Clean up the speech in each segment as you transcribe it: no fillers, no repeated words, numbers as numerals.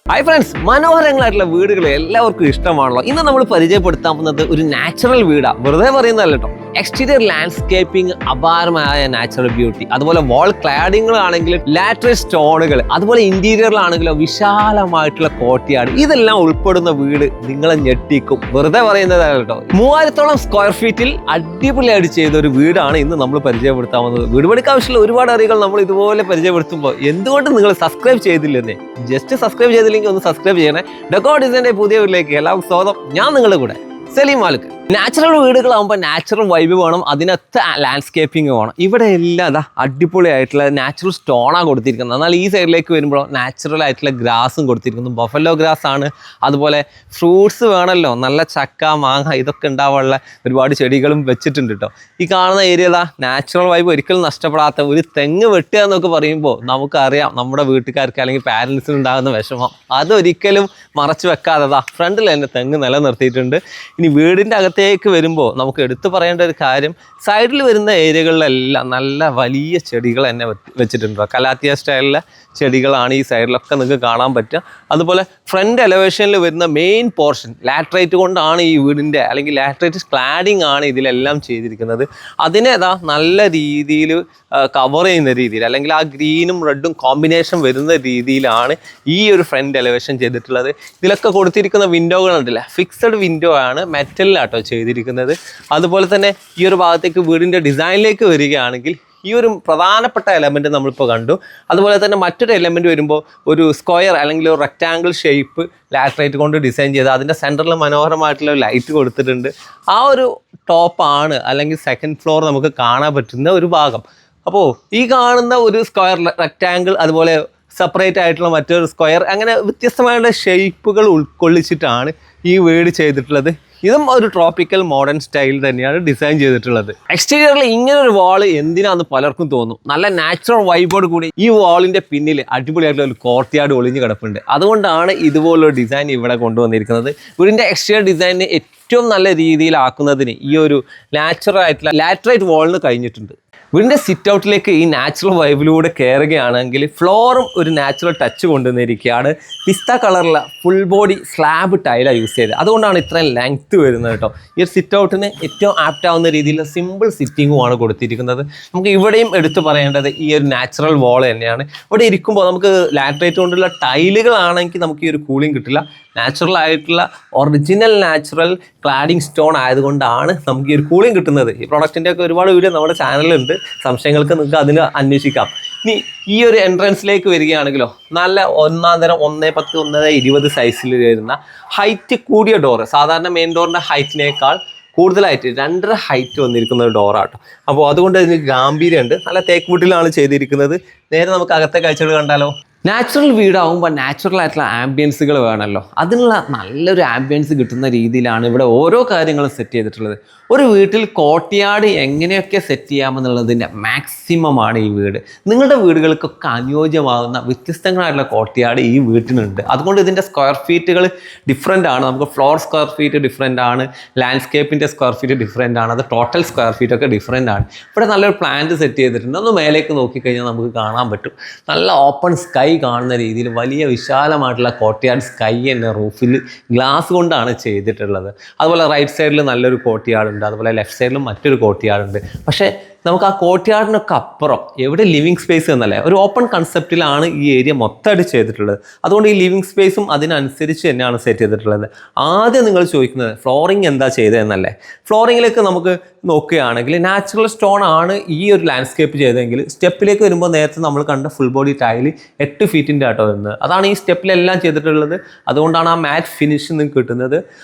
Hi friends, മനോഹരങ്ങളായിട്ടുള്ള വീടുകൾ എല്ലാവർക്കും ഇഷ്ടമാണല്ലോ. ഇന്ന് നമ്മൾ പരിചയപ്പെടുത്താൻ പോകുന്നത് ഒരു നാച്ചുറൽ വീടാണ്. വെറുതെ പറയുന്നതല്ല കേട്ടോ. എക്സ്റ്റീരിയർ ലാൻഡ്സ്കേപ്പിംഗ്, അപാരമായ നാച്ചുറൽ ബ്യൂട്ടി, അതുപോലെ വാൾ ക്ലാഡിങ്ങുകളാണെങ്കിലും ലാറ്ററൽ സ്റ്റോണുകൾ, അതുപോലെ ഇന്റീരിയറിലാണെങ്കിലും വിശാലമായിട്ടുള്ള കോർട്ട്യാർഡ്, ഇതെല്ലാം ഉൾപ്പെടുന്ന വീട് നിങ്ങളെ ഞെട്ടിക്കും. വെറുതെ പറയുന്നതല്ല കേട്ടോ. 3000-ഓളം സ്ക്വയർ ഫീറ്റിൽ അടിപൊളിയായിട്ട് ചെയ്ത ഒരു വീടാണ് ഇന്ന് നമ്മൾ പരിചയപ്പെടുത്താൻ പോകുന്നത്. വീട് പണിക്ക് ആവശ്യമുള്ള ഒരുപാട് അറിവുകൾ നമ്മൾ ഇതുപോലെ പരിചയപ്പെടുത്തുമ്പോൾ എന്തുകൊണ്ട് നിങ്ങൾ സബ്സ്ക്രൈബ് ചെയ്തില്ലെന്നേ? ജസ്റ്റ് സബ്സ്ക്രൈബ് ചെയ്തില്ലെങ്കിൽ ഒന്ന് സബ്സ്ക്രൈബ് ചെയ്യണേ. ഡെക്കോ ഡിസൈൻ്റെ പുതിയ വീട്ടിലേക്ക് എല്ലാവർക്കും സ്വാഗതം. ഞാൻ നിങ്ങളുടെ കൂടെ സലീം മാലിക്. നാച്ചുറൽ വീടുകളാകുമ്പോൾ നാച്ചുറൽ വൈബ് വേണം, അതിനകത്ത് ലാൻഡ്സ്കേപ്പിംഗ് വേണം. ഇവിടെ എല്ലാം അതാ അടിപൊളിയായിട്ടുള്ള നാച്ചുറൽ സ്റ്റോണാണ് കൊടുത്തിരിക്കുന്നത്. എന്നാൽ ഈ സൈഡിലേക്ക് വരുമ്പോൾ നാച്ചുറൽ ആയിട്ടുള്ള ഗ്രാസും കൊടുത്തിരിക്കുന്നു. ബഫല്ലോ ഗ്രാസ് ആണ്. അതുപോലെ ഫ്രൂട്ട്സ് വേണമല്ലോ, നല്ല ചക്ക, മാങ്ങ, ഇതൊക്കെ ഉണ്ടാവാനുള്ള ഒരുപാട് ചെടികളും വെച്ചിട്ടുണ്ട് കേട്ടോ. ഈ കാണുന്ന ഏരിയ നാച്ചുറൽ വൈബ് ഒരിക്കലും നഷ്ടപ്പെടാത്ത ഒരു തെങ്ങ് വെട്ടുക എന്നൊക്കെ പറയുമ്പോൾ നമുക്കറിയാം നമ്മുടെ വീട്ടുകാർക്ക് അല്ലെങ്കിൽ പാരൻസിന് ഉണ്ടാകുന്ന വിഷമം. അതൊരിക്കലും മറച്ചു വെക്കാതെ ഫ്രണ്ടിൽ തന്നെ തെങ്ങ് നിലനിർത്തിയിട്ടുണ്ട്. ഇനി വീടിൻ്റെ അകത്തേക്ക് വരുമ്പോൾ നമുക്ക് എടുത്തു പറയേണ്ട ഒരു കാര്യം, സൈഡിൽ വരുന്ന ഏരിയകളിലെല്ലാം നല്ല വലിയ ചെടികൾ തന്നെ വെച്ചിട്ടുണ്ട്. കലാത്തിയ സ്റ്റൈലിലെ ചെടികളാണ് ഈ സൈഡിലൊക്കെ നിങ്ങൾക്ക് കാണാൻ പറ്റുക. അതുപോലെ ഫ്രണ്ട് എലവേഷനിൽ വരുന്ന മെയിൻ പോർഷൻ ലാറ്ററൈറ്റ് കൊണ്ടാണ് ഈ വീടിൻ്റെ, അല്ലെങ്കിൽ ലാറ്ററൈറ്റ് ക്ലാഡിങ് ആണ് ഇതിലെല്ലാം ചെയ്തിരിക്കുന്നത്. അതിനെ നല്ല രീതിയിൽ കവർ ചെയ്യുന്ന രീതിയിൽ, അല്ലെങ്കിൽ ആ ഗ്രീനും റെഡും കോമ്പിനേഷൻ വരുന്ന രീതിയിലാണ് ഈ ഒരു ഫ്രണ്ട് എലവേഷൻ ചെയ്തിട്ടുള്ളത്. ഇതിലൊക്കെ കൊടുത്തിരിക്കുന്ന വിൻഡോകളുണ്ടല്ലേ, ഫിക്സഡ് വിൻഡോ ആണ്, മെറ്റലിലാട്ടോ ചെയ്തിരിക്കുന്നത്. അതുപോലെ തന്നെ ഈ ഒരു ഭാഗത്തേക്ക് വീടിൻ്റെ ഡിസൈനിലേക്ക് വരികയാണെങ്കിൽ ഈ ഒരു പ്രധാനപ്പെട്ട എലമെൻറ്റ് നമ്മളിപ്പോൾ കണ്ടു. അതുപോലെ തന്നെ മറ്റൊരു എലമെൻറ്റ് വരുമ്പോൾ ഒരു സ്ക്വയർ അല്ലെങ്കിൽ ഒരു റെക്റ്റാങ്കിൾ ഷേപ്പ് ലാറ്ററൈറ്റ് കൊണ്ട് ഡിസൈൻ ചെയ്ത് അതിൻ്റെ സെൻറ്ററിൽ മനോഹരമായിട്ടുള്ള ലൈറ്റ് കൊടുത്തിട്ടുണ്ട്. ആ ഒരു ടോപ്പാണ് അല്ലെങ്കിൽ സെക്കൻഡ് ഫ്ലോർ നമുക്ക് കാണാൻ പറ്റുന്ന ഒരു ഭാഗം. അപ്പോൾ ഈ കാണുന്ന ഒരു സ്ക്വയർ റെക്റ്റാങ്കിൾ, അതുപോലെ സെപ്പറേറ്റ് ആയിട്ടുള്ള മറ്റൊരു സ്ക്വയർ, അങ്ങനെ വ്യത്യസ്തമായുള്ള ഷേപ്പുകൾ ഉൾക്കൊള്ളിച്ചിട്ടാണ് ഈ വീട് ചെയ്തിട്ടുള്ളത്. ഇതും ഒരു ട്രോപ്പിക്കൽ മോഡേൺ സ്റ്റൈൽ തന്നെയാണ് ഡിസൈൻ ചെയ്തിട്ടുള്ളത്. എക്സ്റ്റീരിയറിൽ ഇങ്ങനെ ഒരു വാള് എന്തിനാന്ന് പലർക്കും തോന്നും. നല്ല നാച്ചുറൽ വൈബോട് കൂടി ഈ വാളിൻ്റെ പിന്നിൽ അടിപൊളിയായിട്ടുള്ള ഒരു കോർട്ട്യാർഡ് ഒളിഞ്ഞു കിടപ്പുണ്ട്. അതുകൊണ്ടാണ് ഇതുപോലൊരു ഡിസൈൻ ഇവിടെ കൊണ്ടുവന്നിരിക്കുന്നത്. വീടിൻ്റെ എക്സ്റ്റീരിയർ ഡിസൈനിന് ഏറ്റവും നല്ല രീതിയിലാക്കുന്നതിന് ഈ ഒരു നാച്ചുറൽ ആയിട്ടുള്ള ലാറ്ററൈറ്റ് വാളിന് കഴിഞ്ഞിട്ടുണ്ട്. വീടിൻ്റെ സിറ്റ് ഔട്ടിലേക്ക് ഈ നാച്ചുറൽ വൈബിലൂടെ കയറുകയാണെങ്കിൽ ഫ്ലോറും ഒരു നാച്ചുറൽ ടച്ച് കൊണ്ടുവന്നിരിക്കുകയാണ്. പിസ്ത കളറിലുള്ള ഫുൾ ബോഡി സ്ലാബ് ടൈലാണ് യൂസ് ചെയ്തത്. അതുകൊണ്ടാണ് ഇത്രയും ലെങ്ത്ത് വരുന്നത് കേട്ടോ. ഈ ഒരു സിറ്റ് ഔട്ടിന് ഏറ്റവും ആപ്റ്റ് ആവുന്ന രീതിയിലുള്ള സിമ്പിൾ സിറ്റിങ്ങുമാണ് കൊടുത്തിരിക്കുന്നത്. നമുക്ക് ഇവിടെയും എടുത്തു പറയേണ്ടത് ഈ ഒരു നാച്ചുറൽ വാൾ തന്നെയാണ്. ഇവിടെ ഇരിക്കുമ്പോൾ നമുക്ക് ലാറ്ററൈറ്റ് കൊണ്ടുള്ള ടൈലുകളാണെങ്കിൽ നമുക്ക് ഈ ഒരു കൂളിംഗ് കിട്ടില്ല. നാച്ചുറൽ ആയിട്ടുള്ള ഒറിജിനൽ നാച്ചുറൽ ക്ലാഡിംഗ് സ്റ്റോൺ ആയതുകൊണ്ടാണ് നമുക്ക് ഈ ഒരു കൂളിംഗ് കിട്ടുന്നത്. ഈ പ്രോഡക്റ്റിൻ്റെ ഒക്കെ ഒരുപാട് വീഡിയോ നമ്മുടെ ചാനലിലുണ്ട്, സംശയങ്ങൾക്ക് നിങ്ങൾക്ക് അതിന് അന്വേഷിക്കാം. ഇനി ഈ ഒരു എൻട്രൻസിലേക്ക് വരികയാണെങ്കിലോ നല്ല 1 തരം 1.10 1.20 സൈസിൽ വരുന്ന ഹൈറ്റ് കൂടിയ ഡോറ്, സാധാരണ മെയിൻ ഡോറിൻ്റെ ഹൈറ്റിനേക്കാൾ കൂടുതലായിട്ട് 2.5 ഹൈറ്റ് വന്നിരിക്കുന്ന ഒരു ഡോറാട്ടോ. അപ്പോൾ അതുകൊണ്ട് ഇതിന് ഗാംഭീര്യമുണ്ട്. നല്ല തേക്ക് വുഡിലാണ് ചെയ്തിരിക്കുന്നത്. നേരെ നമുക്ക് അകത്തെ കാഴ്ചകൾ കണ്ടാലോ. നാച്ചുറൽ വീടാകുമ്പോൾ നാച്ചുറൽ ആയിട്ടുള്ള ആംബിയൻസുകൾ വേണമല്ലോ. അതിനുള്ള നല്ലൊരു ആംബിയൻസ് കിട്ടുന്ന രീതിയിലാണ് ഇവിടെ ഓരോ കാര്യങ്ങളും സെറ്റ് ചെയ്തിട്ടുള്ളത്. ഒരു വീട്ടിൽ കോർട്ട്യാർഡ് എങ്ങനെയൊക്കെ സെറ്റ് ചെയ്യാമെന്നുള്ളതിൻ്റെ മാക്സിമമാണ് ഈ വീട്. നിങ്ങളുടെ വീടുകൾക്കൊക്കെ അനുയോജ്യമാകുന്ന വ്യത്യസ്തങ്ങളായിട്ടുള്ള കോർട്ട്യാർഡ് ഈ വീട്ടിനുണ്ട്. അതുകൊണ്ട് ഇതിൻ്റെ സ്ക്വയർ ഫീറ്റുകൾ ഡിഫറെൻ്റ് ആണ്. നമുക്ക് ഫ്ലോർ സ്ക്വയർ ഫീറ്റ് ഡിഫറെൻ്റ് ആണ്, ലാൻഡ്സ്കേപ്പിൻ്റെ സ്ക്വയർ ഫീറ്റ് ഡിഫറെൻ്റ് ആണ്, അത് ടോട്ടൽ സ്ക്വയർ ഫീറ്റ് ഒക്കെ ഡിഫറെൻ്റ് ആണ്. ഇവിടെ നല്ലൊരു പ്ലാന്റ് സെറ്റ് ചെയ്തിട്ടുണ്ട്. ഒന്ന് മേലേക്ക് നോക്കിക്കഴിഞ്ഞാൽ നമുക്ക് കാണാൻ പറ്റും. നല്ല ഓപ്പൺ സ്കൈ കാണുന്ന രീതിയിൽ വലിയ വിശാലമായിട്ടുള്ള കോർട്ട്യാർഡ് സ്കൈ തന്നെ റൂഫിൽ ഗ്ലാസ് കൊണ്ടാണ് ചെയ്തിട്ടുള്ളത്. അതുപോലെ റൈറ്റ് സൈഡിൽ നല്ലൊരു കോർട്ട്യാർഡ് ഉണ്ട്, അതുപോലെ ലെഫ്റ്റ് സൈഡിലും മറ്റൊരു കോർട്ട്യാർഡ് ഉണ്ട്. പക്ഷേ നമുക്ക് ആ കോർട്ട്യാർഡിനൊക്കെ അപ്പുറം എവിടെ ലിവിങ് സ്പേസ് എന്നല്ലേ, ഒരു ഓപ്പൺ കൺസെപ്റ്റിലാണ് ഈ ഏരിയ മൊത്തമായിട്ട് ചെയ്തിട്ടുള്ളത്. അതുകൊണ്ട് ഈ ലിവിങ് സ്പേസും അതിനനുസരിച്ച് തന്നെയാണ് സെറ്റ് ചെയ്തിട്ടുള്ളത്. ആദ്യം നിങ്ങൾ ചോദിക്കുന്നത് ഫ്ലോറിങ് എന്താ ചെയ്തതെന്നല്ലേ. ഫ്ലോറിങ്ങിലേക്ക് നമുക്ക് നോക്കുകയാണെങ്കിൽ നാച്ചുറൽ സ്റ്റോൺ ആണ് ഈ ഒരു ലാൻഡ്സ്കേപ്പ് ചെയ്തതെങ്കിൽ, സ്റ്റെപ്പിലേക്ക് വരുമ്പോൾ നേരത്തെ നമ്മൾ കണ്ട ഫുൾ ബോഡി ടൈല് 8 ഫീറ്റിൻ്റെ ആട്ടോ വരുന്നത്. അതാണ് ഈ സ്റ്റെപ്പിലെല്ലാം ചെയ്തിട്ടുള്ളത്. അതുകൊണ്ടാണ് ആ മാറ്റ് ഫിനിഷ് നിങ്ങൾക്ക് കിട്ടുന്നത്.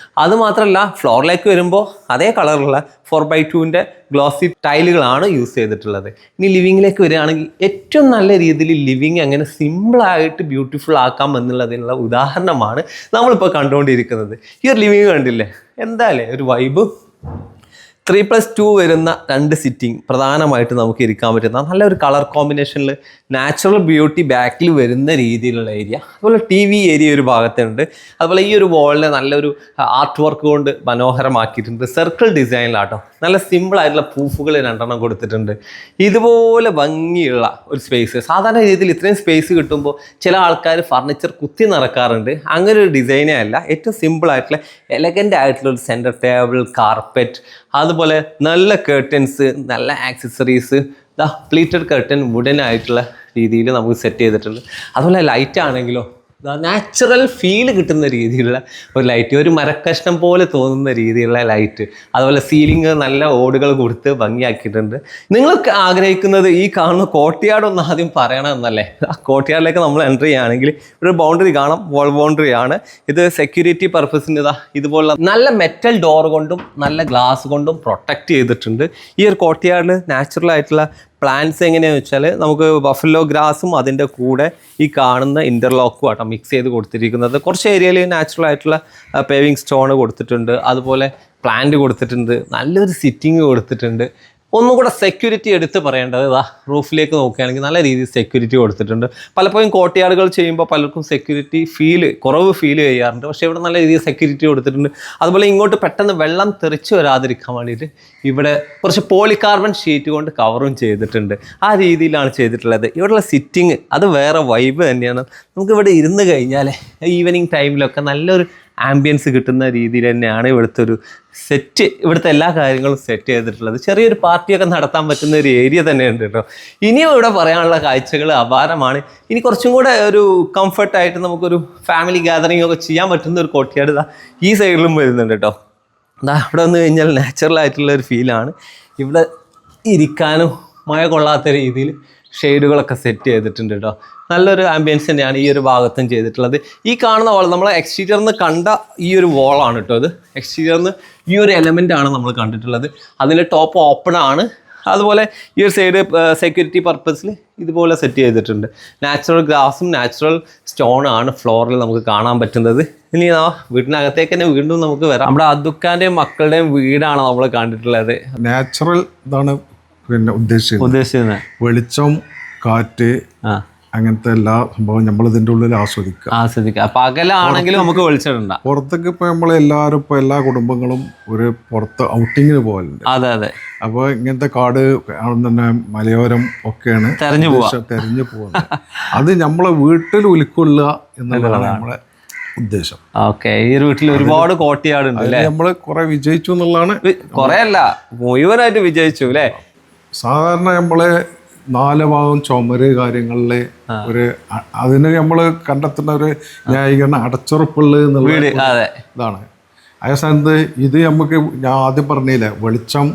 അതുമാത്രമല്ല ഫ്ലോറിലേക്ക് വരുമ്പോൾ അതേ കളറുള്ള 4x2 ഗ്ലോസി ടൈലുകളാണ് യൂസ് ചെയ്തിട്ടുള്ളത്. ഇനി ലിവിങ്ങിലേക്ക് വരികയാണെങ്കിൽ ഏറ്റവും നല്ല രീതിയിൽ ലിവിങ് എങ്ങനെ സിമ്പിളായിട്ട് ബ്യൂട്ടിഫുൾ ആക്കാം എന്നുള്ളതിനുള്ള ഉദാഹരണമാണ് നമ്മളിപ്പോൾ കണ്ടുകൊണ്ടിരിക്കുന്നത്. ഈ ഒരു ലിവിങ് കണ്ടില്ലേ, എന്തായാലേ ഒരു വൈബ്. 3+2 വരുന്ന 2 സിറ്റിംഗ് പ്രധാനമായിട്ട് നമുക്ക് ഇരിക്കാൻ പറ്റുന്ന നല്ലൊരു കളർ കോമ്പിനേഷനിൽ നാച്ചുറൽ ബ്യൂട്ടി ബാക്കിൽ വരുന്ന രീതിയിലുള്ള ഏരിയ. അതുപോലെ TV ഏരിയ ഒരു ഭാഗത്തുണ്ട്. അതുപോലെ ഈ ഒരു വാളിനെ നല്ലൊരു ആർട്ട് വർക്ക് കൊണ്ട് മനോഹരമാക്കിയിട്ടുണ്ട്. സർക്കിൾ ഡിസൈനിലാട്ടോ നല്ല സിമ്പിൾ ആയിട്ടുള്ള പ്രൂഫുകൾ 2 കൊടുത്തിട്ടുണ്ട്. ഇതുപോലെ ഭംഗിയുള്ള ഒരു സ്പേസ്. സാധാരണ രീതിയിൽ ഇത്രയും സ്പേസ് കിട്ടുമ്പോൾ ചില ആൾക്കാർ ഫർണിച്ചർ കുത്തി നിറക്കാറുണ്ട്. അങ്ങനെ ഒരു ഡിസൈനേ അല്ല. ഏറ്റവും സിമ്പിൾ ആയിട്ടുള്ള എലഗൻ്റ് ആയിട്ടുള്ള ഒരു സെൻറ്റർ ടേബിൾ, കാർപ്പറ്റ്, അതുപോലെ നല്ല കേർട്ടൻസ്, നല്ല ആക്സസറീസ്, പ്ലീറ്റഡ് കർട്ടൻ വുഡൻ ആയിട്ടുള്ള രീതിയിൽ നമുക്ക് സെറ്റ് ചെയ്തിട്ടുണ്ട്. അതുപോലെ ലൈറ്റ് ആണെങ്കിലോ നാച്ചുറൽ ഫീല് കിട്ടുന്ന രീതിയിലുള്ള ഒരു ലൈറ്റ്, ഒരു മരക്കഷ്ണം പോലെ തോന്നുന്ന രീതിയിലുള്ള ലൈറ്റ്. അതുപോലെ സീലിംഗ് നല്ല ഓടുകൾ കൊടുത്ത് ഭംഗിയാക്കിയിട്ടുണ്ട്. നിങ്ങൾക്ക് ആഗ്രഹിക്കുന്നത് ഈ കാണുന്ന കോർട്ട്യാർഡ് ഒന്ന് ആദ്യം പറയണമെന്നല്ലേ? ആ കോർട്ട്യാർഡിലേക്ക് നമ്മൾ എൻ്റർ ചെയ്യുകയാണെങ്കിൽ ഒരു ബൗണ്ടറി കാണാം, വാൾ ബൗണ്ടറി ആണ്. ഇത് സെക്യൂരിറ്റി പർപ്പസിന് ഇതുപോലുള്ള നല്ല മെറ്റൽ ഡോർ കൊണ്ടും നല്ല ഗ്ലാസ് കൊണ്ടും പ്രൊട്ടക്റ്റ് ചെയ്തിട്ടുണ്ട്. ഈ ഒരു കോർട്ട്യാർഡിൽ നാച്ചുറൽ ആയിട്ടുള്ള പ്ലാന്റ്സ് എങ്ങനെയാണെന്ന് വെച്ചാൽ നമുക്ക് ബഫല്ലോ ഗ്രാസും അതിൻ്റെ കൂടെ ഈ കാണുന്ന ഇൻ്റർലോക്കും ആട്ടോ മിക്സ് ചെയ്ത് കൊടുത്തിരിക്കുന്നത്. കുറച്ച് ഏരിയയിൽ നാച്ചുറൽ ആയിട്ടുള്ള പേവിങ് സ്റ്റോൺ കൊടുത്തിട്ടുണ്ട്. അതുപോലെ പ്ലാന്റ് കൊടുത്തിട്ടുണ്ട്. നല്ലൊരു സിറ്റിങ് കൊടുത്തിട്ടുണ്ട്. ഒന്നും കൂടെ സെക്യൂരിറ്റി എടുത്ത് പറയേണ്ടത് റൂഫിലേക്ക് നോക്കുകയാണെങ്കിൽ നല്ല രീതിയിൽ സെക്യൂരിറ്റി കൊടുത്തിട്ടുണ്ട്. പലപ്പോഴും കോർട്ട്യാർഡുകൾ ചെയ്യുമ്പോൾ പലർക്കും സെക്യൂരിറ്റി കുറവ് ഫീൽ ചെയ്യാറുണ്ട്. പക്ഷേ ഇവിടെ നല്ല രീതിയിൽ സെക്യൂരിറ്റി കൊടുത്തിട്ടുണ്ട്. അതുപോലെ ഇങ്ങോട്ട് പെട്ടെന്ന് വെള്ളം തെറിച്ച് വരാതിരിക്കാൻ വേണ്ടിയിട്ട് ഇവിടെ കുറച്ച് പോളികാർബൺ ഷീറ്റ് കൊണ്ട് കവറും ചെയ്തിട്ടുണ്ട്. ആ രീതിയിലാണ് ചെയ്തിട്ടുള്ളത്. ഇവിടെയുള്ള സിറ്റിങ് അത് വേറെ വൈബ് തന്നെയാണ്. നമുക്കിവിടെ ഇരുന്ന് കഴിഞ്ഞാൽ ഈവനിങ് ടൈമിലൊക്കെ നല്ലൊരു ആംബിയൻസ് കിട്ടുന്ന രീതിയിൽ തന്നെയാണ് ഇവിടുത്തെ എല്ലാ കാര്യങ്ങളും സെറ്റ് ചെയ്തിട്ടുള്ളത്. ചെറിയൊരു പാർട്ടിയൊക്കെ നടത്താൻ പറ്റുന്ന ഒരു ഏരിയ തന്നെയുണ്ട് കേട്ടോ. ഇനിയും ഇവിടെ പറയാനുള്ള കാഴ്ചകൾ അപാരമാണ്. ഇനി കുറച്ചും കൂടെ ഒരു കംഫർട്ടായിട്ട് നമുക്കൊരു ഫാമിലി ഗാദറിംഗ് ഒക്കെ ചെയ്യാൻ പറ്റുന്ന ഒരു കോർട്ട്യാർഡ് ഈ സൈഡിലും വരുന്നുണ്ട് കേട്ടോ. ഇവിടെ വന്നു കഴിഞ്ഞാൽ നാച്ചുറൽ ആയിട്ടുള്ള ഒരു ഫീലാണ്. ഇവിടെ ഇരിക്കാനും മഴ കൊള്ളാത്ത രീതിയിൽ ഷെയ്ഡുകളൊക്കെ സെറ്റ് ചെയ്തിട്ടുണ്ട് കേട്ടോ. നല്ലൊരു ആംബിയൻസ് തന്നെയാണ് ഈ ഒരു ഭാഗത്തും ചെയ്തിട്ടുള്ളത്. ഈ കാണുന്ന വാൾ നമ്മൾ എക്സ്റ്റീരിയറിൽ നിന്ന് കണ്ട ഈ ഒരു വാളാണ് കേട്ടോ. ഇത് എക്സ്റ്റീരിയറിൽ നിന്ന് ഈ ഒരു എലമെൻ്റ് ആണ് നമ്മൾ കണ്ടിട്ടുള്ളത്. അതിൻ്റെ ടോപ്പ് ഓപ്പൺ ആണ്. അതുപോലെ ഈ ഒരു സൈഡ് സെക്യൂരിറ്റി പർപ്പസിൽ ഇതുപോലെ സെറ്റ് ചെയ്തിട്ടുണ്ട്. നാച്ചുറൽ ഗ്രാസും നാച്ചുറൽ സ്റ്റോണാണ് ഫ്ലോറിൽ നമുക്ക് കാണാൻ പറ്റുന്നത്. ഇനി വീട്ടിനകത്തേക്ക് തന്നെ വീണ്ടും നമുക്ക് വരാം. നമ്മുടെ അദ്ദുക്കാൻ്റെയും മക്കളുടെയും വീടാണ് നമ്മൾ കണ്ടിട്ടുള്ളത്. നാച്ചുറൽ ഇതാണ് പിന്നെ ഉദ്ദേശിക്കുന്നത്. വെളിച്ചം, കാറ്റ്, അങ്ങനത്തെ എല്ലാ സംഭവം നമ്മൾ ഇതിൻ്റെ ഉള്ളിൽ ആസ്വദിക്കുക. പകലാണെങ്കിലും നമുക്ക് വെളിച്ചം. പുറത്തേക്ക് ഇപ്പൊ നമ്മളെല്ലാവരും ഇപ്പൊ എല്ലാ കുടുംബങ്ങളും ഒരു പുറത്ത് ഔട്ടിങ്ങിന് പോകലുണ്ട്. അതെ അതെ. അപ്പോൾ ഇങ്ങനത്തെ കാട് തന്നെ മലയോരം ഒക്കെയാണ് തെരഞ്ഞു പോകുന്നത്. അത് നമ്മളെ വീട്ടിൽ ഉൾക്കൊള്ളുക എന്നുള്ളതാണ് നമ്മളെ ഉദ്ദേശം. ഓക്കെ. ഈ ഒരു വീട്ടിൽ ഒരുപാട് കോർട്ട്യാർഡ് ഉണ്ട്. നമ്മള് കുറെ വിജയിച്ചു എന്നുള്ളതാണ്. കുറെ അല്ല, മുഴുവനായിട്ട് വിജയിച്ചു അല്ലേ? സാധാരണ നമ്മള് 4 ഭാഗം ചുമര് കാര്യങ്ങളില് അതിന് നമ്മള് കണ്ടെത്തുന്ന ഒരു ന്യായീകരണം അടച്ചുറപ്പുള്ള ഇതാണ്. അതേ സ്ഥാനത്ത് ഇത് നമുക്ക് ഞാൻ ആദ്യം പറഞ്ഞില്ലേ, വെളിച്ചം,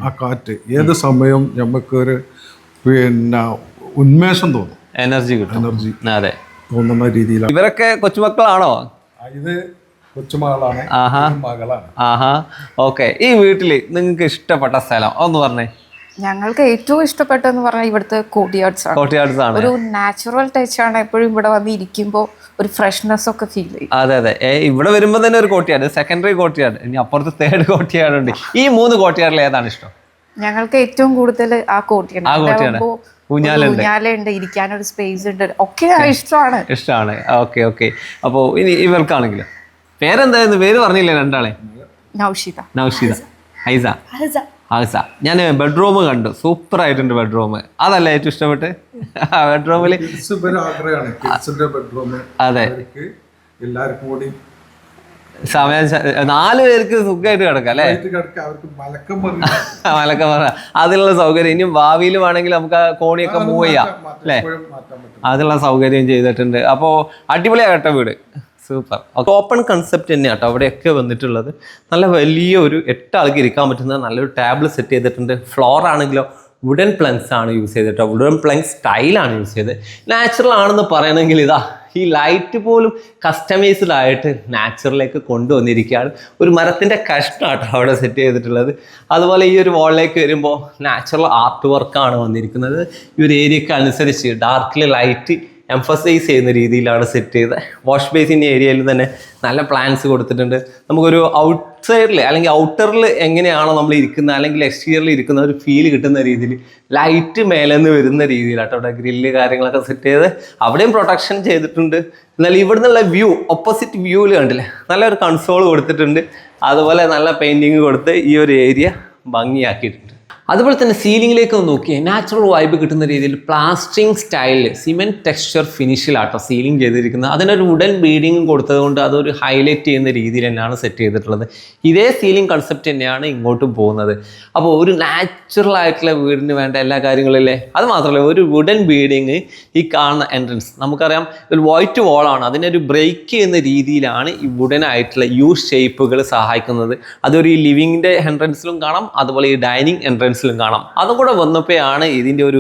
ആ കാറ്റ് ഏത് സമയം നമുക്കൊരു പിന്നെ ഉന്മേഷം തോന്നും, എനർജി തോന്നുന്ന രീതിയിലാണ്. ഇവരൊക്കെ കൊച്ചുമക്കളാണോ? ഇത് കൊച്ചുമകളാണ്, മകളാണ്. ഓക്കെ. ഈ വീട്ടില് നിങ്ങൾക്ക് ഇഷ്ടപ്പെട്ട സ്ഥലം ഒന്ന് പറഞ്ഞേ. ഞങ്ങൾക്ക് ഏറ്റവും ഇഷ്ടപ്പെട്ടെന്ന് പറഞ്ഞാൽ ഇവിടുത്തെ കോർട്ട്യാർഡ്സ് ആണ്. ഒരു നാച്ചുറൽ ടച്ച് ആണ്. എപ്പോഴും ഇവിടെ വന്ന് ഇരിക്കുമ്പോൾ ഒരു ഫ്രഷ്നെസ് ഒക്കെ ഫീൽ ചെയ്യും. അതെ അതെ. ഇവിടെ വരുമ്പോൾ തന്നെ ഒരു കോർട്ട്യാർഡ്, സെക്കൻഡറി കോർട്ട്യാർഡ്, ഇനി അപ്പുറത്ത് തേർഡ് കോർട്ട്യാർഡ് ഉണ്ട്. ഈ 3 കോർട്ട്യാർഡിൽ ഏതാണ് ഇഷ്ടം? ഞങ്ങൾക്ക് ഏറ്റവും കൂടുതൽ ആ കോർട്ട്യാർഡ്. ഊഞ്ഞാലുണ്ട്, ഇരിക്കാനൊരു സ്പേസ് ഉണ്ട്, ഒക്കെ ഇഷ്ടമാണ്. Okay okay. അപ്പോൾ ഇനി ഇവർക്കാണെങ്കിലും പേരെന്തായിരുന്നു? പേര് പറഞ്ഞില്ലേ രണ്ടാളെ? നൗഷിത, ഹൈസ. ഞാൻ ബെഡ്റൂം കണ്ടു, സൂപ്പർ ആയിട്ടുണ്ട് ബെഡ്റൂം. അതല്ല ഏറ്റവും ഇഷ്ടപ്പെട്ട് ബെഡ്റൂമിൽ? അതെ, എല്ലാവർക്കും കൂടി സമയം 4 പേർക്ക് സുഖമായിട്ട് കിടക്കാം അല്ലേ? മലക്കം പറ അതിനുള്ള സൗകര്യം. ഇനിയും ഭാവിയിൽ വേണമെങ്കിൽ നമുക്ക് ആ കോണിയൊക്കെ മൂവ് ചെയ്യാം അല്ലേ? അതിനുള്ള സൗകര്യം ചെയ്തിട്ടുണ്ട്. അപ്പോൾ അടിപൊളിയാകട്ടെ വീട്, സൂപ്പർ. ഓപ്പൺ കൺസെപ്റ്റ് തന്നെയാണ് കേട്ടോ അവിടെയൊക്കെ വന്നിട്ടുള്ളത്. നല്ല വലിയ ഒരു 8 ആൾക്ക് ഇരിക്കാൻ പറ്റുന്ന നല്ലൊരു ടേബിൾ സെറ്റ് ചെയ്തിട്ടുണ്ട്. ഫ്ലോർ ആണെങ്കിലോ വുഡൻ പ്ലങ്സ് ആണ് യൂസ് ചെയ്തിട്ടോ. വുഡൻ പ്ലങ് സ്റ്റൈലാണ് യൂസ് ചെയ്തത്. നാച്ചുറൽ ആണെന്ന് പറയണമെങ്കിൽ ഈ ലൈറ്റ് പോലും കസ്റ്റമൈസ്ഡ് ആയിട്ട് നാച്ചുറലിലേക്ക് കൊണ്ടുവന്നിരിക്കുകയാണ്. ഒരു മരത്തിൻ്റെ കഷ്ണമാട്ടോ അവിടെ സെറ്റ് ചെയ്തിട്ടുള്ളത്. അതുപോലെ ഈ ഒരു വാളിലേക്ക് വരുമ്പോൾ നാച്ചുറൽ ആർട്ട് വർക്കാണ് വന്നിരിക്കുന്നത്. ഈ ഒരു ഏരിയക്ക് അനുസരിച്ച് ഡാർക്കിൽ ലൈറ്റ് എംഫസൈസ് ചെയ്യുന്ന രീതിയിലാണ് സെറ്റ് ചെയ്ത്. വാഷ് ബേസിൻ്റെ ഏരിയയിൽ തന്നെ നല്ല പ്ലാൻസ് കൊടുത്തിട്ടുണ്ട്. നമുക്കൊരു ഔട്ട് സൈഡിൽ അല്ലെങ്കിൽ ഔട്ടറിൽ എങ്ങനെയാണോ നമ്മൾ ഇരിക്കുന്നത് അല്ലെങ്കിൽ എക്സ്റ്റീരിയറിൽ ഇരിക്കുന്ന ഒരു ഫീൽ കിട്ടുന്ന രീതിയിൽ ലൈറ്റ് മേലെ നിന്ന് വരുന്ന രീതിയിലാട്ടോ അവിടെ ഗ്രില്ല് കാര്യങ്ങളൊക്കെ സെറ്റ് ചെയ്ത് അവിടെയും പ്രൊട്ടക്ഷൻ ചെയ്തിട്ടുണ്ട്. എന്നാൽ ഇവിടെ നിന്നുള്ള വ്യൂ ഓപ്പോസിറ്റ് വ്യൂവിൽ കണ്ടില്ലേ നല്ലൊരു കൺസോൾ കൊടുത്തിട്ടുണ്ട്. അതുപോലെ നല്ല പെയിൻറ്റിങ് കൊടുത്ത് ഈ ഒരു ഏരിയ ഭംഗിയാക്കിയിട്ടുണ്ട്. അതുപോലെ തന്നെ സീലിംഗിലേക്ക് ഒന്ന് നോക്കിയേ, നാച്ചുറൽ വൈബ് കിട്ടുന്ന രീതിയിൽ പ്ലാസ്റ്ററിങ് സ്റ്റൈലിൽ സിമെൻറ്റ് ടെക്സ്ചർ ഫിനിഷിലാട്ടോ സീലിംഗ് ചെയ്തിരിക്കുന്നത്. അതിനൊരു വുഡൻ ബീഡിങ് കൊടുത്തത് കൊണ്ട് അതൊരു ഹൈലൈറ്റ് ചെയ്യുന്ന രീതിയിൽ തന്നെയാണ് സെറ്റ് ചെയ്തിട്ടുള്ളത്. ഇതേ സീലിംഗ് കൺസെപ്റ്റ് തന്നെയാണ് ഇങ്ങോട്ടും പോകുന്നത്. അപ്പോൾ ഒരു നാച്ചുറൽ ആയിട്ടുള്ള വീടിന് വേണ്ട എല്ലാ കാര്യങ്ങളില്ലേ. അത് മാത്രമല്ല ഒരു വുഡൻ ബീഡിങ് ഈ കാണുന്ന എൻട്രൻസ് നമുക്കറിയാം ഒരു വൈറ്റ് വോളാണ്, അതിനൊരു ബ്രേക്ക് ചെയ്യുന്ന രീതിയിലാണ് ഈ വുഡൻ ആയിട്ടുള്ള യു ഷേപ്പുകൾ സഹായിക്കുന്നത്. അതൊരു ഈ ലിവിങ്ങിൻ്റെ എൻട്രൻസിലും കാണാം, അതുപോലെ ഈ ഡൈനിങ് എൻട്രൻസിലും കാണാം. അതും കൂടെ വന്നപ്പോഴാണ് ഇതിൻ്റെ ഒരു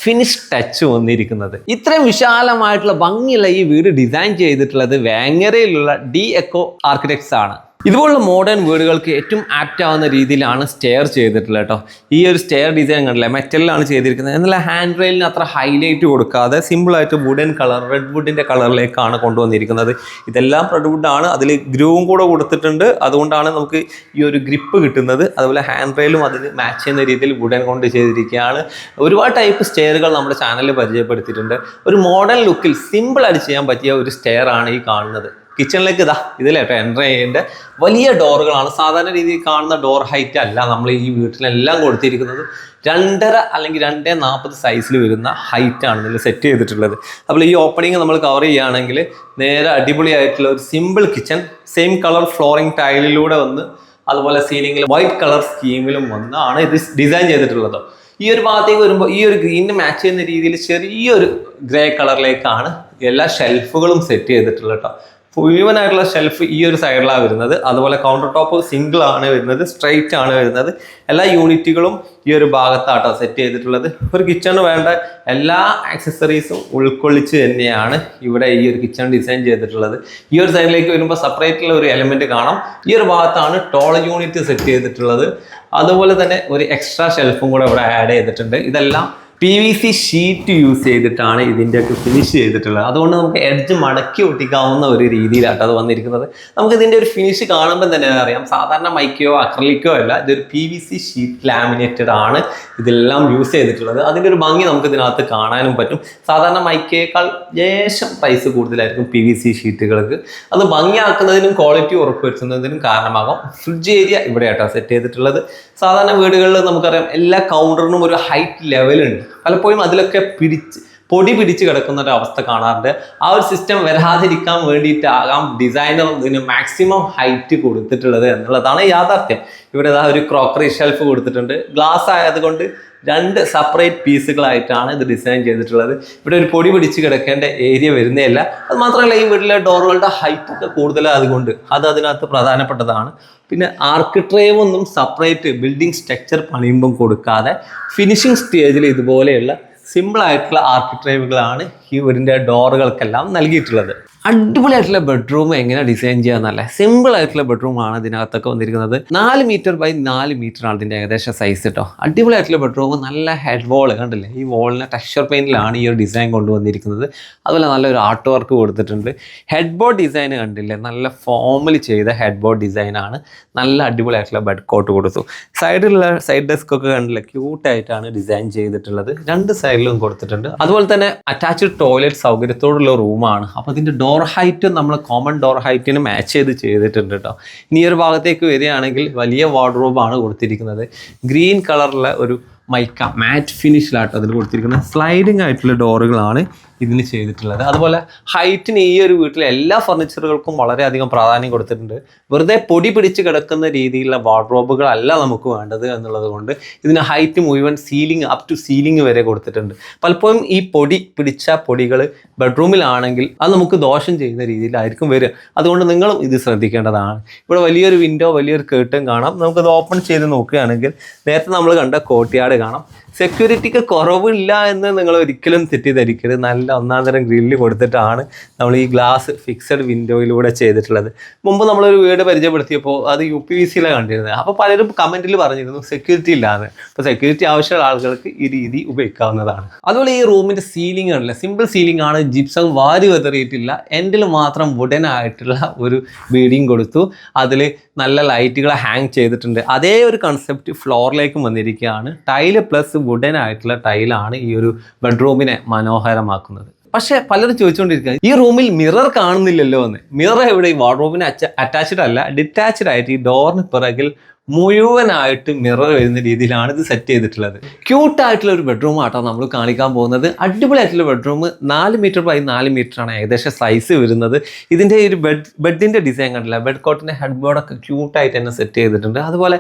ഫിനിഷ് ടച്ച് വന്നിരിക്കുന്നത്. ഇത്രയും വിശാലമായിട്ടുള്ള ഭംഗിയുള്ള ഈ വീട് ഡിസൈൻ ചെയ്തിട്ടുള്ളത് വേങ്ങരയിലുള്ള ഡി എക്കോ ആർക്കിടെക്ട്സ് ആണ്. ഇതുപോലുള്ള മോഡേൺ വീടുകൾക്ക് ഏറ്റവും ആപ്റ്റ് ആവുന്ന രീതിയിലാണ് സ്റ്റെയർ ചെയ്തിട്ടുള്ളത് കേട്ടോ. ഈ ഒരു സ്റ്റെയർ ഡിസൈൻ കണ്ടില്ലേ, മെറ്റലിലാണ് ചെയ്തിരിക്കുന്നത്. എന്നാൽ ഹാൻഡ് റെയിലിന് അത്ര ഹൈലൈറ്റ് കൊടുക്കാതെ സിമ്പിളായിട്ട് വുഡൻ കളർ, റെഡ് വുഡിൻ്റെ കളറിലേക്കാണ് കൊണ്ടുവന്നിരിക്കുന്നത്. ഇതെല്ലാം റെഡ് വുഡാണ്, അതിൽ ഗ്രൂവും കൂടെ കൊടുത്തിട്ടുണ്ട്. അതുകൊണ്ടാണ് നമുക്ക് ഈ ഒരു ഗ്രിപ്പ് കിട്ടുന്നത്. അതുപോലെ ഹാൻഡ് റെയിലും അതിന് മാച്ച് ചെയ്യുന്ന രീതിയിൽ വുഡൻ കൊണ്ട് ചെയ്തിരിക്കുകയാണ്. ഒരുപാട് ടൈപ്പ് സ്റ്റെയറുകൾ നമ്മുടെ ചാനലിൽ പരിചയപ്പെടുത്തിയിട്ടുണ്ട്. ഒരു മോഡേൺ ലുക്കിൽ സിമ്പിളായിട്ട് ചെയ്യാൻ പറ്റിയ ഒരു സ്റ്റെയർ ആണ് ഈ കാണുന്നത്. കിച്ചണിലേക്ക് ഇതിലേട്ടോ എൻ്റർ ചെയ്യേണ്ട വലിയ ഡോറുകളാണ്. സാധാരണ രീതിയിൽ കാണുന്ന ഡോർ ഹൈറ്റ് അല്ല നമ്മൾ ഈ വീട്ടിലെല്ലാം കൊടുത്തിരിക്കുന്നത്. 2.5 അല്ലെങ്കിൽ 2.40 സൈസിൽ വരുന്ന ഹൈറ്റാണ് ഇതിൽ സെറ്റ് ചെയ്തിട്ടുള്ളത്. അപ്പോൾ ഈ ഓപ്പണിങ് നമ്മൾ കവർ ചെയ്യുകയാണെങ്കിൽ നേരെ അടിപൊളിയായിട്ടുള്ള ഒരു simple kitchen, same colour flooring ടൈലിലൂടെ വന്ന് അതുപോലെ സീലിംഗിൽ വൈറ്റ് കളർ സ്കീമിലും വന്നാണ് ഇത് ഡിസൈൻ ചെയ്തിട്ടുള്ളത്. ഈ ഒരു ഭാഗത്തേക്ക് വരുമ്പോൾ ഈ ഒരു ഗ്രീനിന് മാച്ച് ചെയ്യുന്ന രീതിയിൽ ചെറിയൊരു ഗ്രേ കളറിലേക്കാണ് എല്ലാ ഷെൽഫുകളും സെറ്റ് ചെയ്തിട്ടുള്ളത് കേട്ടോ. മുഴുവനായിട്ടുള്ള ഷെൽഫ് ഈ ഒരു സൈഡിലാണ് വരുന്നത്. അതുപോലെ കൗണ്ടർ ടോപ്പ് സിംഗിൾ ആണ് വരുന്നത്, സ്ട്രെയിറ്റ് ആണ് വരുന്നത്. എല്ലാ യൂണിറ്റുകളും ഈ ഒരു ഭാഗത്താട്ടോ സെറ്റ് ചെയ്തിട്ടുള്ളത്. ഒരു കിച്ചണിന് വേണ്ട എല്ലാ ആക്സസറീസും ഉൾക്കൊള്ളിച്ച് തന്നെയാണ് ഇവിടെ ഈ ഒരു കിച്ചൺ ഡിസൈൻ ചെയ്തിട്ടുള്ളത്. ഈ ഒരു സൈഡിലേക്ക് വരുമ്പോൾ സെപ്പറേറ്റുള്ള ഒരു എലമെന്റ് കാണാം. ഈ ഒരു ഭാഗത്താണ് ടോൾ യൂണിറ്റ് സെറ്റ് ചെയ്തിട്ടുള്ളത്. അതുപോലെ തന്നെ ഒരു എക്സ്ട്രാ ഷെൽഫും കൂടെ ഇവിടെ ആഡ് ചെയ്തിട്ടുണ്ട്. ഇതെല്ലാം PVC ഷീറ്റ് യൂസ് ചെയ്തിട്ടാണ് ഇതിൻ്റെയൊക്കെ ഫിനിഷ് ചെയ്തിട്ടുള്ളത്. അതുകൊണ്ട് നമുക്ക് എഡ്ജ് മടക്കി ഒട്ടിക്കാവുന്ന ഒരു രീതിയിലാട്ടോ അത് വന്നിരിക്കുന്നത്. നമുക്ക് ഇതിൻ്റെ ഒരു ഫിനിഷ് കാണുമ്പോൾ തന്നെ അറിയാം, സാധാരണ മൈക്കയോ അക്രലിക്കോ അല്ല, ഇതൊരു PVC ഷീറ്റ് ലാമിനേറ്റഡ് ആണ് ഇതെല്ലാം യൂസ് ചെയ്തിട്ടുള്ളത്. അതിൻ്റെ ഒരു ഭംഗി നമുക്ക് ഇതിനകത്ത് കാണാനും പറ്റും. സാധാരണ മൈക്കയേക്കാൾ ലേശം പ്രൈസ് കൂടുതലായിരിക്കും PVC ഷീറ്റുകൾക്ക്. അത് ഭംഗിയാക്കുന്നതിനും ക്വാളിറ്റി ഉറപ്പുവരുത്തുന്നതിനും കാരണമാകും. ഫ്രിഡ്ജ് ഏരിയ ഇവിടെയാട്ടോ സെറ്റ് ചെയ്തിട്ടുള്ളത്. സാധാരണ വീടുകളിൽ നമുക്കറിയാം എല്ലാ കൗണ്ടറിനും ഒരു ഹൈറ്റ് ലെവലുണ്ട്. പലപ്പോഴും അതിലൊക്കെ പൊടി പിടിച്ച് കിടക്കുന്ന ഒരു അവസ്ഥ കാണാറുണ്ട്. ആ ഒരു സിസ്റ്റം വരാതിരിക്കാൻ വേണ്ടിയിട്ടാകാം ഡിസൈനർ ഇതിന് മാക്സിമം ഹൈറ്റ് കൊടുത്തിട്ടുള്ളത് എന്നുള്ളതാണ് യാഥാർത്ഥ്യം. ഇവിടെ ഒരു ക്രോക്കറി ഷെൽഫ് കൊടുത്തിട്ടുണ്ട്. ഗ്ലാസ് ആയതുകൊണ്ട് 2 സെപ്പറേറ്റ് പീസുകളായിട്ടാണ് ഇത് ഡിസൈൻ ചെയ്തിട്ടുള്ളത്. ഇവിടെ ഒരു പൊടി പിടിച്ച് കിടക്കേണ്ട ഏരിയ വരുന്നേയില്ല. അത് മാത്രമല്ല ഈ വീട്ടിലെ ഡോറുകളുടെ ഹൈറ്റ് ഒക്കെ കൂടുതലായതുകൊണ്ട് അത് അതിനകത്ത് പ്രധാനപ്പെട്ടതാണ്. പിന്നെ ആർക്കിട്രേവ് ഒന്നും സെപ്പറേറ്റ് ബിൽഡിംഗ് സ്ട്രക്ചർ പണിയുമ്പം കൊടുക്കാതെ ഫിനിഷിംഗ് സ്റ്റേജിൽ ഇതുപോലെയുള്ള സിമ്പിളായിട്ടുള്ള ആർക്കിട്രേവുകളാണ് ഈ വീടിൻ്റെ ഡോറുകൾക്കെല്ലാം നൽകിയിട്ടുള്ളത്. അടിപൊളിയായിട്ടുള്ള ബെഡ്റൂം എങ്ങനെ ഡിസൈൻ ചെയ്യാന്നല്ലേ, സിമ്പിൾ ആയിട്ടുള്ള ബെഡ്റൂമാണ് ഇതിനകത്തൊക്കെ വന്നിരിക്കുന്നത്. 4 മീറ്റർ ബൈ 4 മീറ്ററാണ് ഇതിൻ്റെ ഏകദേശം സൈസ് കേട്ടോ. അടിപൊളിയായിട്ടുള്ള ബെഡ്റൂം, നല്ല ഹെഡ് വോൾ കണ്ടില്ലേ, ഈ വോളിനെ ടെക്സ്ചർ പെയിന്റിലാണ് ഈ ഒരു ഡിസൈൻ കൊണ്ടുവന്നിരിക്കുന്നത്. അതുപോലെ നല്ലൊരു ആർട്ട് വർക്ക് കൊടുത്തിട്ടുണ്ട്. ഹെഡ് ബോർഡ് ഡിസൈൻ കണ്ടില്ലേ, നല്ല ഫോമലി ചെയ്ത ഹെഡ് ബോർഡ് ഡിസൈനാണ്. നല്ല അടിപൊളിയായിട്ടുള്ള ബെഡ് കോട്ട് കൊടുത്തു. സൈഡിലുള്ള സൈഡ് ഡെസ്ക് ഒക്കെ കണ്ടില്ലേ, ക്യൂട്ടായിട്ടാണ് ഡിസൈൻ ചെയ്തിട്ടുള്ളത്. 2 സൈഡിലും കൊടുത്തിട്ടുണ്ട്. അതുപോലെ തന്നെ അറ്റാച്ച്ഡ് ടോയ്ലറ്റ് സൗകര്യത്തോടുള്ള റൂമാണ്. അപ്പോൾ ഇതിൻ്റെ ഡോർ ഹൈറ്റ് നമ്മൾ കോമൺ ഡോർ ഹൈറ്റിന് മാച്ച് ചെയ്തിട്ടുണ്ട് കേട്ടോ. ഇനി ഈ ഒരു ഭാഗത്തേക്ക് വരികയാണെങ്കിൽ വലിയ വാർഡ്രോബാണ് കൊടുത്തിരിക്കുന്നത്. ഗ്രീൻ കളറിലെ ഒരു മൈക്ക മാറ്റ് ഫിനിഷിലാട്ടോ അതിൽ കൊടുത്തിരിക്കുന്നത്. സ്ലൈഡിങ് ആയിട്ടുള്ള ഡോറുകളാണ് ഇതിന് ചെയ്തിട്ടുള്ളത്. അതുപോലെ ഹൈറ്റിന് ഈ ഒരു വീട്ടിലെ എല്ലാ ഫർണിച്ചറുകൾക്കും വളരെയധികം പ്രാധാന്യം കൊടുത്തിട്ടുണ്ട്. വെറുതെ പൊടി പിടിച്ച് കിടക്കുന്ന രീതിയിലുള്ള വാർഡ്രോബുകളല്ല നമുക്ക് വേണ്ടത് എന്നുള്ളത് കൊണ്ട് ഇതിന് ഹൈറ്റ് മുഴുവൻ സീലിംഗ് അപ് ടു സീലിംഗ് വരെ കൊടുത്തിട്ടുണ്ട്. പലപ്പോഴും ഈ പൊടി പിടിച്ച പൊടികൾ ബെഡ്റൂമിലാണെങ്കിൽ അത് നമുക്ക് ദോഷം ചെയ്യുന്ന രീതിയിലായിരിക്കും വരിക. അതുകൊണ്ട് നിങ്ങളും ഇത് ശ്രദ്ധിക്കേണ്ടതാണ്. ഇവിടെ വലിയൊരു വിൻഡോ, വലിയൊരു കേർട്ടൻ കാണാം. നമുക്കത് ഓപ്പൺ ചെയ്ത് നോക്കുകയാണെങ്കിൽ നേരത്തെ നമ്മൾ കണ്ട കോർട്ട്യാർഡ് കാണാം. സെക്യൂരിറ്റിക്ക് കുറവില്ല എന്ന് നിങ്ങൾ ഒരിക്കലും തെറ്റിദ്ധരിക്കരുത്. നല്ല നല്ല ഒന്നാം തരം ഗ്രില്ല് കൊടുത്തിട്ടാണ് നമ്മൾ ഈ ഗ്ലാസ് ഫിക്സഡ് വിൻഡോയിലൂടെ ചെയ്തിട്ടുള്ളത്. മുമ്പ് നമ്മളൊരു വീട് പരിചയപ്പെടുത്തിയപ്പോൾ അത് UPVC-യിലാണ് കണ്ടിരുന്നത്. അപ്പോൾ പലരും കമൻറ്റിൽ പറഞ്ഞിരുന്നു സെക്യൂരിറ്റി ഇല്ലാന്ന്. അപ്പോൾ സെക്യൂരിറ്റി ആവശ്യമുള്ള ആളുകൾക്ക് ഈ രീതി ഉപയോഗിക്കാവുന്നതാണ്. അതുപോലെ ഈ റൂമിൻ്റെ സീലിംഗ് ആണല്ലേ, സിമ്പിൾ സീലിംഗ് ആണ്, ജിപ്സം വാരി വെതറിയിട്ടില്ല, എൻഡിൽ മാത്രം വുഡൻ ആയിട്ടുള്ള ഒരു ബീഡിങ് കൊടുത്തു. അതിൽ നല്ല ലൈറ്റുകൾ ഹാങ് ചെയ്തിട്ടുണ്ട്. അതേ ഒരു കൺസെപ്റ്റ് ഫ്ലോറിലേക്കും വന്നിരിക്കുകയാണ്. ടൈല് പ്ലസ് വുഡൻ ആയിട്ടുള്ള ടൈലാണ് ഈ ഒരു ബെഡ്റൂമിനെ മനോഹരമാക്കുന്നത്. പക്ഷെ പലരും ചോദിച്ചുകൊണ്ടിരിക്കുക ഈ റൂമിൽ മിറർ കാണുന്നില്ലല്ലോ എന്ന്. മിറർ എവിടെ? ഈ വാർഡ്രോബിന് അറ്റാച്ച്ഡ് അല്ല, ഡിറ്റാച്ച്ഡ് ആയിട്ട് ഈ ഡോറിന് പിറകിൽ മുഴുവനായിട്ട് മിറർ വരുന്ന രീതിയിലാണ് ഇത് സെറ്റ് ചെയ്തിട്ടുള്ളത്. ക്യൂട്ടായിട്ടുള്ള ഒരു ബെഡ്റൂം ആട്ടോ നമ്മൾ കാണിക്കാൻ പോകുന്നത്. അടിപൊളിയായിട്ടുള്ള ബെഡ്റൂം 4 മീറ്റർ ബൈ 4 മീറ്ററാണ് ഏകദേശം സൈസ് വരുന്നത്. ഇതിൻ്റെ ഒരു ബെഡിൻ്റെ ഡിസൈൻ കണ്ടില്ല, ബെഡ് കോട്ടിൻ്റെ ഹെഡ് ബോർഡൊക്കെ ക്യൂട്ടായിട്ട് തന്നെ സെറ്റ് ചെയ്തിട്ടുണ്ട്. അതുപോലെ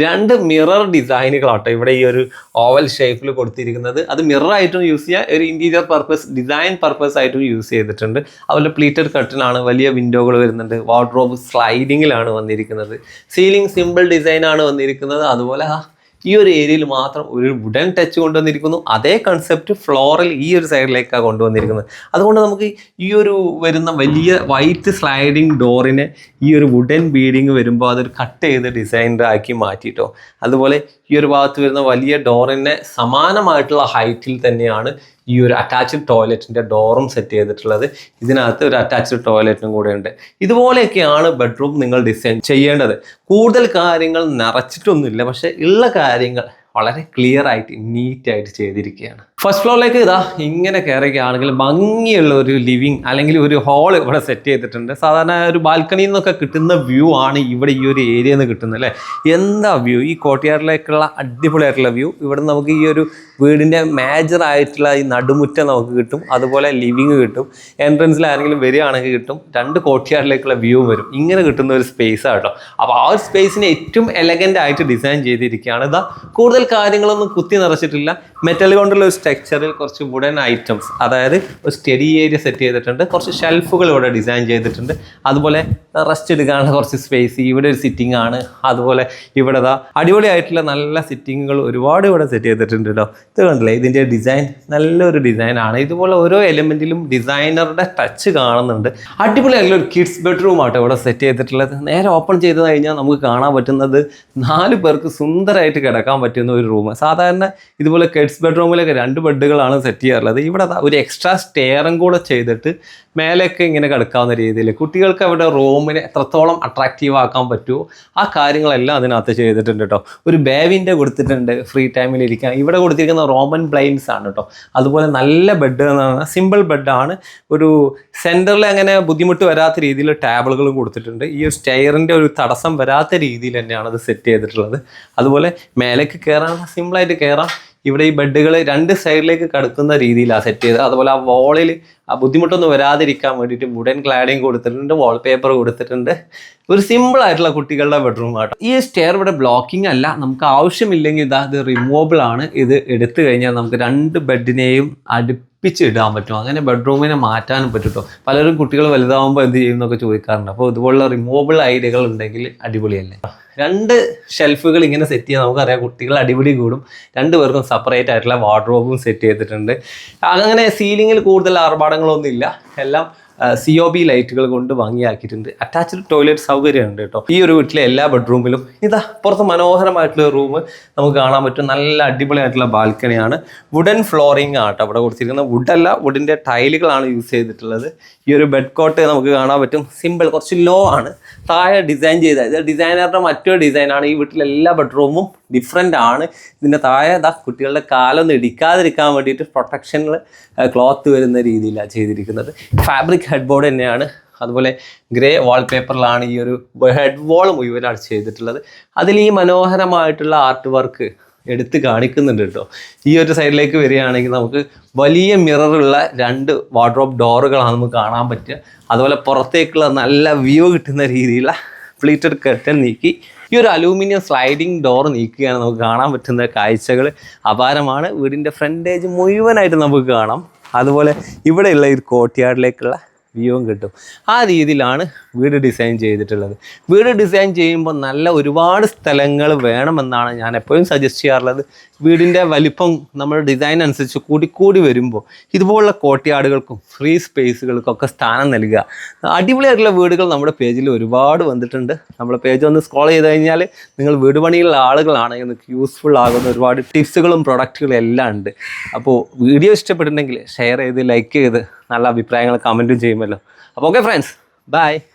2 മിറർ ഡിസൈനുകളാട്ടോ ഇവിടെ ഈ ഒരു ഓവൽ ഷേപ്പിൽ കൊടുത്തിരിക്കുന്നത്. അത് മിററായിട്ടും യൂസ് ചെയ്യുക, ഒരു ഇൻറ്റീരിയർ പർപ്പസ്, ഡിസൈൻ പർപ്പസ് ആയിട്ടും യൂസ് ചെയ്തിട്ടുണ്ട്. അതുപോലെ പ്ലീറ്റഡ് കർട്ടനാണ്, വലിയ വിൻഡോകൾ വരുന്നുണ്ട്. വാർഡ്രോബ് സ്ലൈഡിങ്ങിലാണ് വന്നിരിക്കുന്നത്. സീലിംഗ് സിമ്പിൾ ഡിസൈനാണ് വന്നിരിക്കുന്നത്. അതുപോലെ ഈ ഒരു ഏരിയയിൽ മാത്രം ഒരു വുഡൻ ടച്ച് കൊണ്ടുവന്നിരിക്കുന്നു. അതേ കൺസെപ്റ്റ് ഫ്ലോറിൽ ഈ ഒരു സൈഡിലേക്കാണ് കൊണ്ടുവന്നിരിക്കുന്നത്. അതുകൊണ്ട് നമുക്ക് ഈ ഒരു വരുന്ന വലിയ വൈറ്റ് സ്ലൈഡിങ് ഡോറിനെ ഈ ഒരു വുഡൻ ബീഡിങ് വരുമ്പോൾ അതൊരു കട്ട് ചെയ്ത് ഡിസൈൻഡ് ആക്കി മാറ്റിയിട്ടോ. അതുപോലെ ഈ ഒരു ഭാഗത്ത് വരുന്ന വലിയ ഡോറിനെ സമാനമായിട്ടുള്ള ഹൈറ്റിൽ തന്നെയാണ് ഈ ഒരു അറ്റാച്ച്ഡ് ടോയ്ലറ്റിൻ്റെ ഡോറും സെറ്റ് ചെയ്തിട്ടുള്ളത്. ഇതിനകത്ത് ഒരു അറ്റാച്ച്ഡ് ടോയ്ലറ്റും കൂടെ ഉണ്ട്. ഇതുപോലെയൊക്കെയാണ് ബെഡ്റൂം നിങ്ങൾ ഡിസൈൻ ചെയ്യേണ്ടത്. കൂടുതൽ കാര്യങ്ങൾ നിറച്ചിട്ടൊന്നുമില്ല, പക്ഷേ ഉള്ള കാര്യങ്ങൾ വളരെ ക്ലിയർ ആയിട്ട് നീറ്റായിട്ട് ചെയ്തിരിക്കുകയാണ്. ഫസ്റ്റ് ഫ്ലോറിലേക്ക് ഇതാ ഇങ്ങനെ കയറുകയാണെങ്കിൽ ഭംഗിയുള്ള ഒരു ലിവിങ് അല്ലെങ്കിൽ ഒരു ഹാൾ ഇവിടെ സെറ്റ് ചെയ്തിട്ടുണ്ട്. സാധാരണ ഒരു ബാൽക്കണിയിൽ നിന്നൊക്കെ കിട്ടുന്ന വ്യൂ ആണ് ഇവിടെ ഈ ഒരു ഏരിയയിൽ നിന്ന് കിട്ടുന്നത് അല്ലേ. എന്താ വ്യൂ! ഈ കോർട്ട്യാർഡിലേക്കുള്ള അടിപൊളിയായിട്ടുള്ള വ്യൂ. ഇവിടെ നമുക്ക് ഈ ഒരു വീടിൻ്റെ മേജർ ആയിട്ടുള്ള ഈ നടുമുറ്റം നമുക്ക് കിട്ടും. അതുപോലെ ലിവിങ് കിട്ടും. എൻട്രൻസിൽ ആരെങ്കിലും വരികയാണെങ്കിൽ കിട്ടും. 2 കോർട്ട്യാർഡിലേക്കുള്ള വ്യൂ വരും. ഇങ്ങനെ കിട്ടുന്ന ഒരു സ്പേസ് ആട്ടോ. അപ്പോൾ ആ ഒരു സ്പേസിനെ ഏറ്റവും എലഗൻ്റ് ആയിട്ട് ഡിസൈൻ ചെയ്തിരിക്കുകയാണ്. ഇതാ കൂടുതൽ കാര്യങ്ങളൊന്നും കുത്തി നിറച്ചിട്ടില്ല. മെറ്റൽ കൊണ്ടുള്ള ഒരു സ്ട്രക്ചറിൽ കുറച്ച് വുഡൻ ഐറ്റംസ്, അതായത് ഒരു സ്റ്റഡി ഏരിയ സെറ്റ് ചെയ്തിട്ടുണ്ട്. കുറച്ച് ഷെൽഫുകൾ ഇവിടെ ഡിസൈൻ ചെയ്തിട്ടുണ്ട്. അതുപോലെ റെസ്റ്റ് എടുക്കാനുള്ള കുറച്ച് സ്പേസ്, ഇവിടെ ഒരു സിറ്റിംഗ് ആണ്. അതുപോലെ ഇവിടെ അടിപൊളിയായിട്ടുള്ള നല്ല സിറ്റിങ്ങുകൾ ഒരുപാട് ഇവിടെ സെറ്റ് ചെയ്തിട്ടുണ്ട് കേട്ടോ. ഇത് കണ്ടില്ലേ, ഇതിൻ്റെ ഡിസൈൻ നല്ലൊരു ഡിസൈനാണ്. ഇതുപോലെ ഓരോ എലിമെൻറ്റിലും ഡിസൈനറുടെ ടച്ച് കാണുന്നുണ്ട്. അടിപൊളിയായിട്ടുള്ള ഒരു കിഡ്സ് ബെഡ്റൂം ആട്ടോ ഇവിടെ സെറ്റ് ചെയ്തിട്ടുള്ളത്. നേരെ ഓപ്പൺ ചെയ്ത് കഴിഞ്ഞാൽ നമുക്ക് കാണാൻ പറ്റുന്നത് 4 പേർക്ക് സുന്ദരമായിട്ട് കിടക്കാൻ പറ്റുന്ന ഒരു റൂം. സാധാരണ ഇതുപോലെ കിഡ്സ് ബെഡ്റൂമിലൊക്കെ 2 ബെഡുകളാണ് സെറ്റ് ചെയ്യാറുള്ളത്. ഇവിടെ ഒരു എക്സ്ട്രാ സ്റ്റെയറും കൂടെ ചെയ്തിട്ട് മേലേക്ക് ഇങ്ങനെ കിടക്കാവുന്ന രീതിയിൽ കുട്ടികൾക്ക് അവിടെ റൂമിനെ എത്രത്തോളം അട്രാക്റ്റീവ് ആക്കാൻ പറ്റുമോ ആ കാര്യങ്ങളെല്ലാം അതിനകത്ത് ചെയ്തിട്ടുണ്ട് കേട്ടോ. ഒരു ബേവിൻ്റെ കൊടുത്തിട്ടുണ്ട് ഫ്രീ ടൈമിൽ ഇരിക്കാൻ. ഇവിടെ കൊടുത്തിരിക്കുന്ന റോമൻ ബ്ലൈൻഡ്സ് ആണ് കേട്ടോ. അതുപോലെ നല്ല ബെഡ് എന്ന് പറഞ്ഞാൽ സിമ്പിൾ ബെഡാണ്. ഒരു സെൻറ്ററിൽ അങ്ങനെ ബുദ്ധിമുട്ട് വരാത്ത രീതിയിൽ ടേബിളുകളും കൊടുത്തിട്ടുണ്ട്. ഈ ഒരു സ്റ്റെയറിൻ്റെ ഒരു തടസ്സം വരാത്ത രീതിയിൽ തന്നെയാണ് അത് സെറ്റ് ചെയ്തിട്ടുള്ളത്. അതുപോലെ മേലേക്ക് കയറാൻ സിമ്പിളായിട്ട് കയറാം. ഇവിടെ ഈ ബെഡുകൾ 2 സൈഡിലേക്ക് കടക്കുന്ന രീതിയിലാണ് സെറ്റ് ചെയ്തത്. അതുപോലെ ആ വോളിൽ ആ ബുദ്ധിമുട്ടൊന്നും വരാതിരിക്കാൻ വേണ്ടിയിട്ട് വുഡൻ ക്ലാഡിങ് കൊടുത്തിട്ടുണ്ട്, വാൾപേപ്പർ കൊടുത്തിട്ടുണ്ട്. ഒരു സിമ്പിൾ ആയിട്ടുള്ള കുട്ടികളുടെ ബെഡ്റൂം ആട്ടോ. ഈ സ്റ്റെയർ ഇവിടെ ബ്ലോക്കിംഗ് അല്ല, നമുക്ക് ആവശ്യമില്ലെങ്കിൽ ഇത് റിമൂവബിൾ ആണ്. ഇത് എടുത്തു കഴിഞ്ഞാൽ നമുക്ക് 2 ബെഡിനെയും അടുപ്പിച്ചിടാൻ പറ്റും. അങ്ങനെ ബെഡ്റൂമിനെ മാറ്റാനും പറ്റും കേട്ടോ. പലരും കുട്ടികൾ വലുതാവുമ്പോൾ എന്ത് ചെയ്യും എന്നൊക്കെ ചോദിക്കാറുണ്ട്. അപ്പോൾ ഇതുപോലുള്ള റിമൂവബിൾ ഐഡിയകൾ ഉണ്ടെങ്കിൽ അടിപൊളിയല്ലേ. 2 ഷെൽഫുകൾ ഇങ്ങനെ സെറ്റ് ചെയ്യാൻ നമുക്കറിയാം കുട്ടികൾ അടിപൊളി കൂടും. 2 പേർക്കും സെപ്പറേറ്റ് ആയിട്ടുള്ള വാർഡ്രോബും സെറ്റ് ചെയ്തിട്ടുണ്ട്. അങ്ങനെ സീലിങ്ങിൽ കൂടുതൽ ആർഭാടങ്ങളൊന്നും ഇല്ല. എല്ലാം COB ലൈറ്റുകൾ കൊണ്ട് ഭംഗിയാക്കിയിട്ടുണ്ട്. അറ്റാച്ച്ഡ് ടോയ്ലറ്റ് സൗകര്യമുണ്ട് കേട്ടോ ഈ ഒരു വീട്ടിലെ എല്ലാ ബെഡ്റൂമിലും. ഇതാ പുറത്ത് മനോഹരമായിട്ടുള്ള റൂം നമുക്ക് കാണാൻ പറ്റും. നല്ല അടിപൊളിയായിട്ടുള്ള ബാൽക്കണിയാണ്. വുഡൻ ഫ്ലോറിംഗ് ആട്ടോ അവിടെ കൊടുത്തിരിക്കുന്നത്. വുഡല്ല, വുഡിൻ്റെ ടൈലുകളാണ് യൂസ് ചെയ്തിട്ടുള്ളത്. ഈ ഒരു ബെഡ് കോട്ട് നമുക്ക് കാണാൻ പറ്റും. സിമ്പിൾ, കുറച്ച് ലോ ആണ്. താഴെ ഡിസൈൻ ചെയ്ത ഇത് ഡിസൈനറുടെ മറ്റൊരു ഡിസൈനാണ്. ഈ വീട്ടിലെ എല്ലാ ബെഡ്റൂമും ഡിഫറെൻ്റ് ആണ്. ഇതിൻ്റെ താഴെ കുട്ടികളുടെ കാലൊന്നും ഇടിക്കാതിരിക്കാൻ വേണ്ടിയിട്ട് പ്രൊട്ടക്ഷനിൽ ക്ലോത്ത് വരുന്ന രീതിയിലാണ് ചെയ്തിരിക്കുന്നത്. ഫാബ്രിക് ഹെഡ് ബോർഡ് തന്നെയാണ്. അതുപോലെ ഗ്രേ വാൾപേപ്പറിലാണ് ഈ ഒരു ഹെഡ് വാൾ മുഴുവനാണ് ചെയ്തിട്ടുള്ളത്. അതിൽ ഈ മനോഹരമായിട്ടുള്ള ആർട്ട് വർക്ക് എടുത്ത് കാണിക്കുന്നുണ്ട് കേട്ടോ. ഈ ഒരു സൈഡിലേക്ക് വരികയാണെങ്കിൽ നമുക്ക് വലിയ മിററുള്ള 2 വാർഡ്രോബ് ഡോറുകളാണ് നമുക്ക് കാണാൻ പറ്റുക. അതുപോലെ പുറത്തേക്കുള്ള നല്ല വ്യൂ കിട്ടുന്ന രീതിയിലുള്ള പ്ലീറ്റഡ് കർട്ടൻ നീക്കി ഈ ഒരു അലൂമിനിയം സ്ലൈഡിങ് ഡോർ നീക്കുകയാണ് നമുക്ക് കാണാൻ പറ്റുന്ന കാഴ്ചകൾ അപാരമാണ്. വീടിൻ്റെ ഫ്രണ്ടേജ് മുഴുവനായിട്ട് നമുക്ക് കാണാം. അതുപോലെ ഇവിടെയുള്ള ഈ കോർട്ട്യാർഡിലേക്കുള്ള വ്യൂവും കിട്ടും. ആ രീതിയിലാണ് വീട് ഡിസൈൻ ചെയ്തിട്ടുള്ളത്. വീട് ഡിസൈൻ ചെയ്യുമ്പോൾ നല്ല ഒരുപാട് സ്ഥലങ്ങൾ വേണമെന്നാണ് ഞാൻ എപ്പോഴും സജസ്റ്റ് ചെയ്യാറുള്ളത്. വീടിൻ്റെ വലിപ്പം നമ്മുടെ ഡിസൈൻ അനുസരിച്ച് കൂടി വരുമ്പോൾ ഇതുപോലുള്ള കോർട്ട്യാർഡുകൾക്കും ഫ്രീ സ്പേസുകൾക്കൊക്കെ സ്ഥാനം നൽകുക. അടിപൊളിയായിട്ടുള്ള വീടുകൾ നമ്മുടെ പേജിൽ ഒരുപാട് വന്നിട്ടുണ്ട്. നമ്മുടെ പേജ് ഒന്ന് സ്ക്രോൾ ചെയ്ത് കഴിഞ്ഞാൽ നിങ്ങൾ വീട് പണിയുള്ള ആളുകളാണെങ്കിൽ നിങ്ങൾക്ക് യൂസ്ഫുൾ ആകുന്ന ഒരുപാട് ടിപ്സുകളും പ്രൊഡക്റ്റുകളും എല്ലാം ഉണ്ട്. അപ്പോൾ വീഡിയോ ഇഷ്ടപ്പെട്ടിട്ടുണ്ടെങ്കിൽ ഷെയർ ചെയ്ത് ലൈക്ക് ചെയ്ത് നല്ല അഭിപ്രായങ്ങൾ കമൻറ്റും ചെയ്യുമല്ലോ. അപ്പോൾ ഓക്കെ ഫ്രണ്ട്സ്, ബൈ.